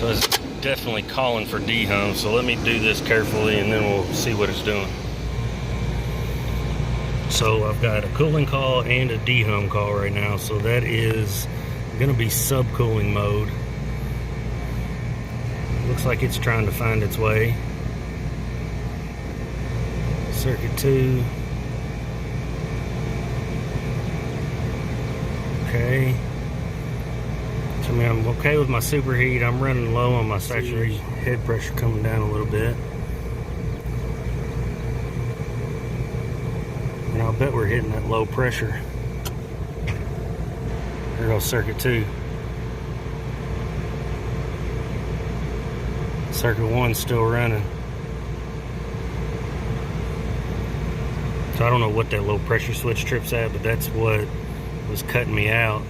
So it's definitely calling for dehum. So let me do this carefully and then we'll see what it's doing. So I've got a cooling call and a dehum call right now. So that is going to be subcooling mode. Looks like it's trying to find its way. Circuit 2. Okay. So, I mean, I'm okay with my superheat. I'm running low on my saturated head pressure, coming down a little bit. And I'll bet we're hitting that low pressure. There goes circuit 2. Circuit 1's still running. So I don't know what that low pressure switch trips at, but that's what was cutting me out.